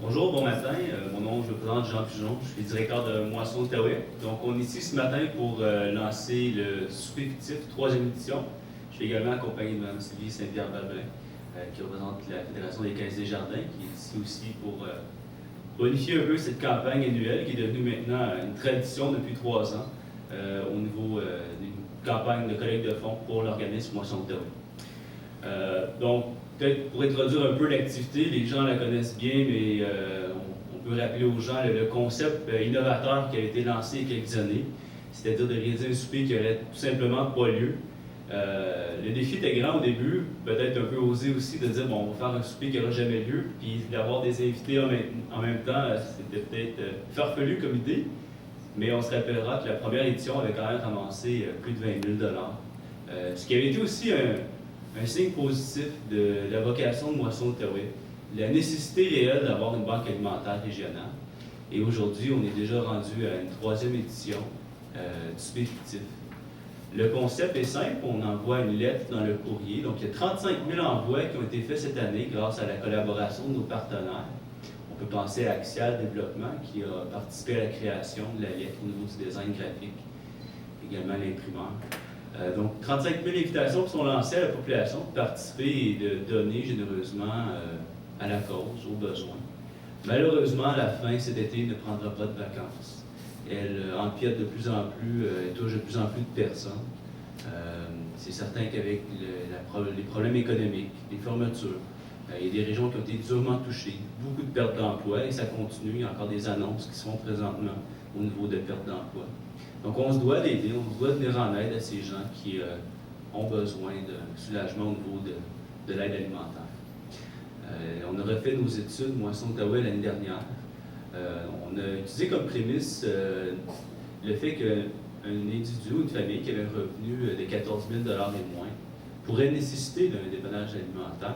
Bonjour, bon matin. Mon nom, je me présente Jean Pigeon. Je suis directeur de Moisson Outaouais. Donc, on est ici ce matin pour lancer le souper fictif, 3e édition. Je suis également accompagné de Mme Sylvie Saint-Pierre-Babin, qui représente la Fédération des Caisses des Jardins, qui est ici aussi pour bonifier un peu cette campagne annuelle qui est devenue maintenant une tradition depuis 3 ans au niveau d'une campagne de collecte de fonds pour l'organisme Moisson Outaouais. Donc, peut-être pour introduire un peu l'activité, les gens la connaissent bien, mais on peut rappeler aux gens le concept innovateur qui a été lancé il y a quelques années, c'est-à-dire de réaliser un souper qui n'aurait tout simplement pas lieu. Le défi était grand au début, peut-être un peu osé aussi de dire bon, on va faire un souper qui n'aura jamais lieu, puis d'avoir des invités en même temps, c'était peut-être farfelu comme idée, mais on se rappellera que la première édition avait quand même ramassé plus de 20 000 $. Ce qui avait été aussi un signe positif de la vocation de Moisson Outaouais, la nécessité réelle d'avoir une banque alimentaire régionale. Et aujourd'hui, on est déjà rendu à une 3e édition du souper fictif. Le concept est simple, on envoie une lettre dans le courrier. Donc, il y a 35 000 envois qui ont été faits cette année grâce à la collaboration de nos partenaires. On peut penser à Axial Développement qui a participé à la création de la lettre au niveau du design graphique, également l'imprimeur. Donc, 35 000 invitations qui sont lancées à la population de participer et de donner généreusement à la cause, aux besoins. Malheureusement, à la fin, cet été, ne prendra pas de vacances. Elle empiète de plus en plus, elle touche de plus en plus de personnes. C'est certain qu'avec les problèmes économiques, les fermetures, il y a des régions qui ont été durement touchées, beaucoup de pertes d'emploi, et ça continue. Il y a encore des annonces qui se font présentement au niveau de pertes d'emploi. Donc, on se doit d'aider, on se doit de venir en aide à ces gens qui ont besoin de soulagement au niveau de l'aide alimentaire. On a refait nos études, Moisson Outaouais, l'année dernière. On a utilisé comme prémisse le fait qu'un individu ou une famille qui avait un revenu de 14 000 $ et moins pourrait nécessiter d'un dépannage alimentaire.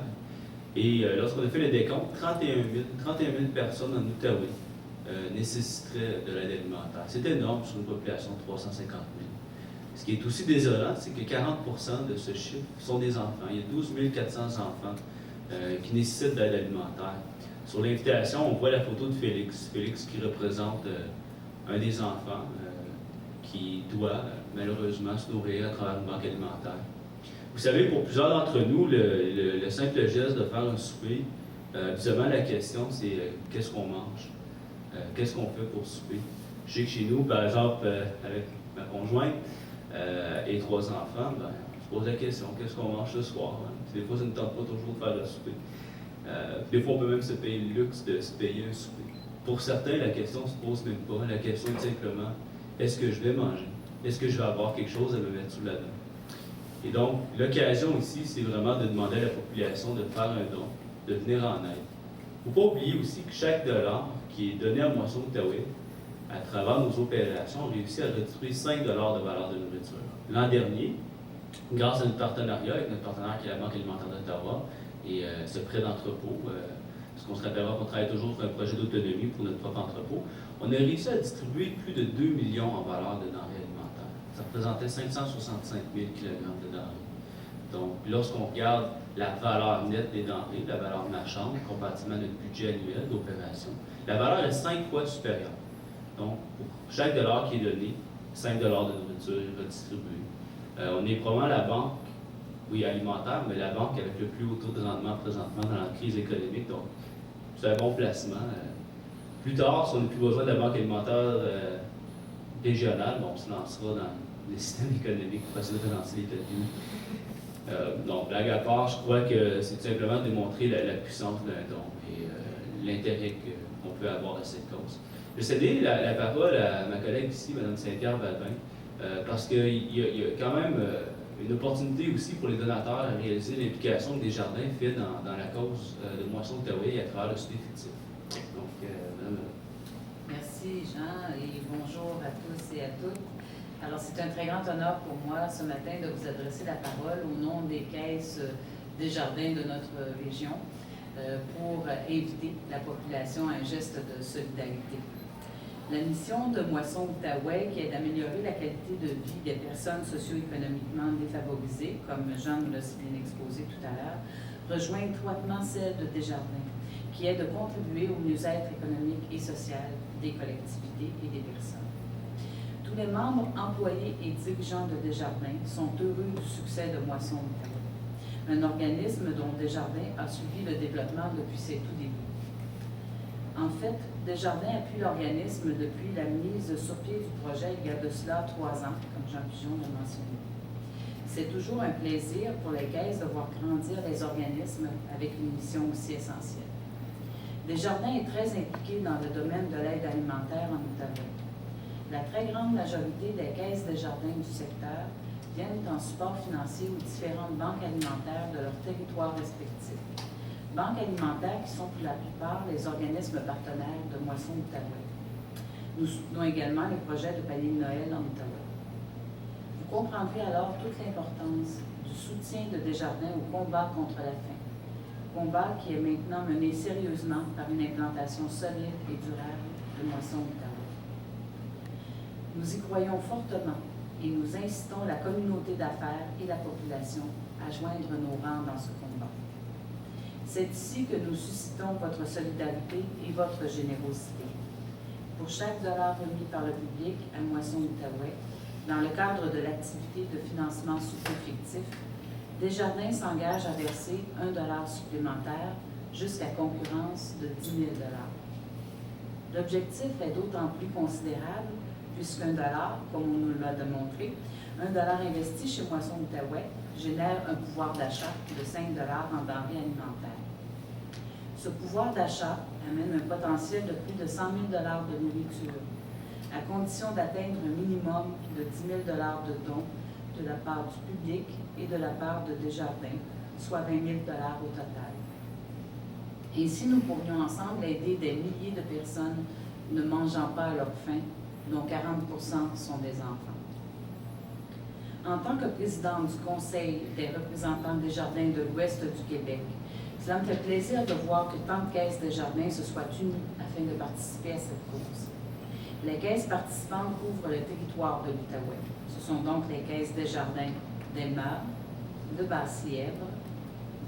Et lorsqu'on a fait le décompte, 31 000 personnes en Outaouais nécessiteraient de l'aide alimentaire. C'est énorme sur une population de 350 000. Ce qui est aussi désolant, c'est que 40 % de ce chiffre sont des enfants. Il y a 12 400 enfants qui nécessitent d'aide alimentaire. Sur l'invitation, on voit la photo de Félix. Félix qui représente un des enfants qui doit malheureusement se nourrir à travers une banque alimentaire. Vous savez, pour plusieurs d'entre nous, le simple geste de faire un souper, justement la question c'est qu'est-ce qu'on mange? Qu'est-ce qu'on fait pour souper? Je sais que chez nous, par exemple, avec ma conjointe et 3 enfants, ben, on se pose la question, qu'est-ce qu'on mange ce soir? Hein? Des fois, ça ne tente pas toujours de faire le souper. Des fois, on peut même se payer le luxe de se payer un souper. Pour certains, la question ne se pose même pas. La question est simplement, est-ce que je vais manger? Est-ce que je vais avoir quelque chose à me mettre sous la dent? Et donc, l'occasion ici, c'est vraiment de demander à la population de faire un don, de venir en aide. Il ne faut pas oublier aussi que chaque dollar qui est donné à Moisson Outaouais, à travers nos opérations, on réussit à redistribuer 5 $ de valeur de nourriture. L'an dernier, grâce à notre partenariat avec notre partenaire qui est la Banque alimentaire d'Ottawa et ce prêt d'entrepôt, parce qu'on se rappellera qu'on travaille toujours sur un projet d'autonomie pour notre propre entrepôt, on a réussi à distribuer plus de 2 millions en valeur de denrées alimentaires. Ça représentait 565 000 kg de denrées. Donc, lorsqu'on regarde la valeur nette des denrées, la valeur marchande, comparativement à notre budget annuel d'opération, la valeur est 5 fois supérieure. Donc, pour chaque dollar qui est donné, 5 $ de nourriture est redistribué. On est probablement la banque, oui, alimentaire, mais la banque avec le plus haut taux de rendement présentement dans la crise économique. Donc, c'est un bon placement. Plus tard, si on n'a plus besoin de la banque alimentaire régionale, bon, on se lancera dans les systèmes économiques pour essayer de relancer l'économie. Donc, blague à part, je crois que c'est tout simplement démontrer la puissance d'un don et l'intérêt qu'on peut avoir à cette cause. Je vais céder la parole à ma collègue ici, Mme Saint-Pierre-Babin, parce qu'il y a quand même une opportunité aussi pour les donateurs à réaliser l'implication que Desjardins fait dans la cause de Moisson Outaouais à travers le souper fictif. Donc, Mme. Merci Jean et bonjour à tous et à toutes. Alors, c'est un très grand honneur pour moi ce matin de vous adresser la parole au nom des caisses Desjardins de notre région pour inviter la population à un geste de solidarité. La mission de Moisson Outaouais, qui est d'améliorer la qualité de vie des personnes socio-économiquement défavorisées, comme Jean nous l'a si bien exposé tout à l'heure, rejoint étroitement celle de Desjardins, qui est de contribuer au mieux-être économique et social des collectivités et des personnes. Tous les membres, employés et dirigeants de Desjardins sont heureux du succès de Moisson Outaouais, un organisme dont Desjardins a suivi le développement depuis ses tout débuts. En fait, Desjardins appuie l'organisme depuis la mise sur pied du projet il y a de cela 3 ans, comme Jean Pigeon l'a mentionné. C'est toujours un plaisir pour les caisses de voir grandir les organismes avec une mission aussi essentielle. Desjardins est très impliqué dans le domaine de l'aide alimentaire en Outaouais. La très grande majorité des caisses Desjardins du secteur viennent en support financier aux différentes banques alimentaires de leurs territoires respectifs. Banques alimentaires qui sont pour la plupart les organismes partenaires de Moisson Outaouais. Nous soutenons également les projets de panier de Noël en Outaouais. Vous comprendrez alors toute l'importance du soutien de Desjardins au combat contre la faim. Combat qui est maintenant mené sérieusement par une implantation solide et durable de Moisson Outaouais. Nous y croyons fortement et nous incitons la communauté d'affaires et la population à joindre nos rangs dans ce combat. C'est ici que nous suscitons votre solidarité et votre générosité. Pour chaque dollar remis par le public à Moisson Outaouais, dans le cadre de l'activité de financement sous prix fictif, Desjardins s'engage à verser $1 supplémentaire jusqu'à concurrence de 10 000 $. L'objectif est d'autant plus considérable puisqu'un dollar, comme on nous l'a démontré, $1 investi chez Moisson Outaouais génère un pouvoir d'achat de 5 $ en denrées alimentaires. Ce pouvoir d'achat amène un potentiel de plus de 100 000 $ de nourriture, à condition d'atteindre un minimum de 10 000 $ de dons de la part du public et de la part de Desjardins, soit 20 000 $ au total. Ainsi, nous pourrions ensemble aider des milliers de personnes ne mangeant pas à leur faim, dont 40 % sont des enfants. En tant que présidente du Conseil des représentants des Jardins de l'Ouest du Québec, cela me fait plaisir de voir que tant de caisses Desjardins se soient unies afin de participer à cette cause. Les caisses participantes couvrent le territoire de l'Outaouais. Ce sont donc les caisses Desjardins d'Elma, de Basse-Lièvre,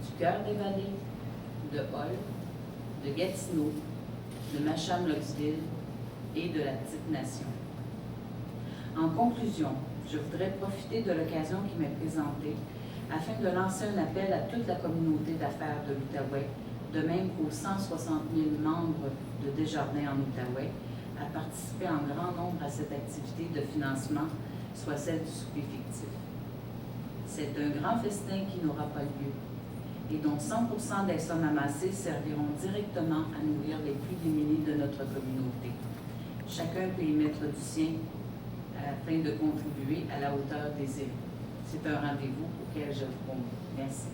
du Cœur-des-Vallées, de Hall, de Gatineau, de Macham-Loxville et de la Petite-Nation. En conclusion, je voudrais profiter de l'occasion qui m'est présentée afin de lancer un appel à toute la communauté d'affaires de l'Outaouais, de même qu'aux 160 000 membres de Desjardins en Outaouais, à participer en grand nombre à cette activité de financement, soit celle du souper fictif. C'est un grand festin qui n'aura pas lieu et dont 100% des sommes amassées serviront directement à nourrir les plus démunis de notre communauté. Chacun peut y mettre du sien afin de contribuer à la hauteur désirée. C'est un rendez-vous auquel je vous convie. Merci.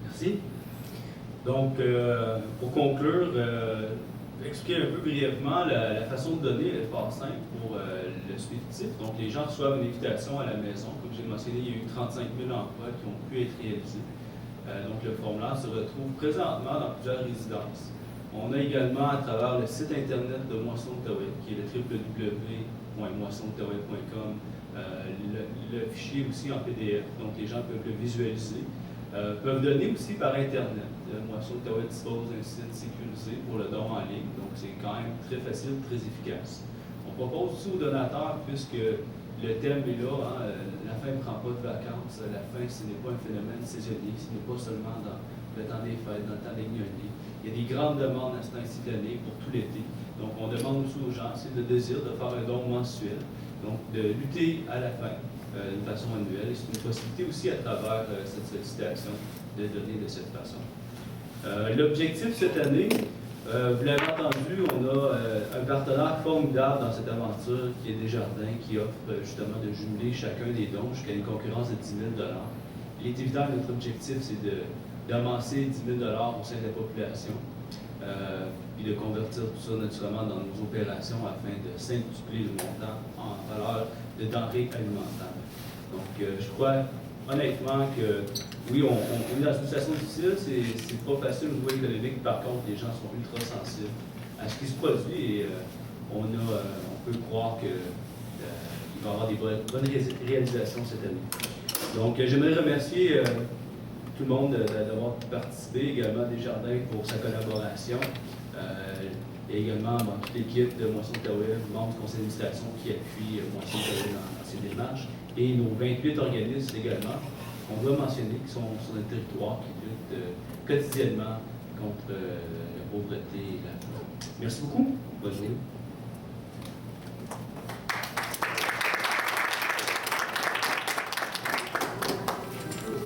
Merci. Donc, pour conclure, expliquer un peu brièvement la façon de donner est fort simple pour le souper fictif. Donc, les gens reçoivent une invitation à la maison. Comme j'ai mentionné, il y a eu 35 000 emplois qui ont pu être réalisés. Donc, le formulaire se retrouve présentement dans plusieurs résidences. On a également, à travers le site Internet de Moisson Outaouais, qui est le www.moissonoutaouais.com, le fichier aussi en PDF, donc les gens peuvent le visualiser. Peuvent donner aussi par Internet. Moisson Outaouais dispose d'un site sécurisé pour le don en ligne, donc c'est quand même très facile, très efficace. On propose aussi aux donateurs, puisque le thème est là, la faim ne prend pas de vacances, la faim ce n'est pas un phénomène saisonnier, ce n'est pas seulement dans le temps des fêtes, dans le temps des gnoliers. Il y a des grandes demandes à ce temps-ci de l'année pour tout l'été. Donc on demande aussi aux gens, c'est le désir de faire un don mensuel, donc de lutter à la faim d'une façon annuelle. Et c'est une possibilité aussi à travers cette sollicitation de donner de cette façon. L'objectif cette année, vous l'avez entendu, on a un partenaire formidable dans cette aventure qui est Desjardins, qui offre justement de jumeler chacun des dons jusqu'à une concurrence de 10 000 $. Il est évident que notre objectif, c'est d'amasser 10 000 $ au sein de la population, puis de convertir tout ça naturellement dans nos opérations afin de s'intituler le montant en valeur de denrées alimentaires. Donc, je crois honnêtement que, oui, on est dans une situation difficile, c'est pas facile au niveau économique, par contre, les gens sont ultra sensibles à ce qui se produit et on peut croire qu'il va y avoir des bonnes réalisations cette année. Donc, j'aimerais remercier tout le monde d'avoir participé, également Desjardins pour sa collaboration. Et également toute l'équipe de Moisson Outaouais, membres du conseil d'administration qui appuie Moisson Outaouais dans ces démarches. Et nos 28 organismes également, qu'on doit mentionner, qui sont sur notre territoire, qui luttent quotidiennement contre la pauvreté et la faim. Merci beaucoup. Bonne journée.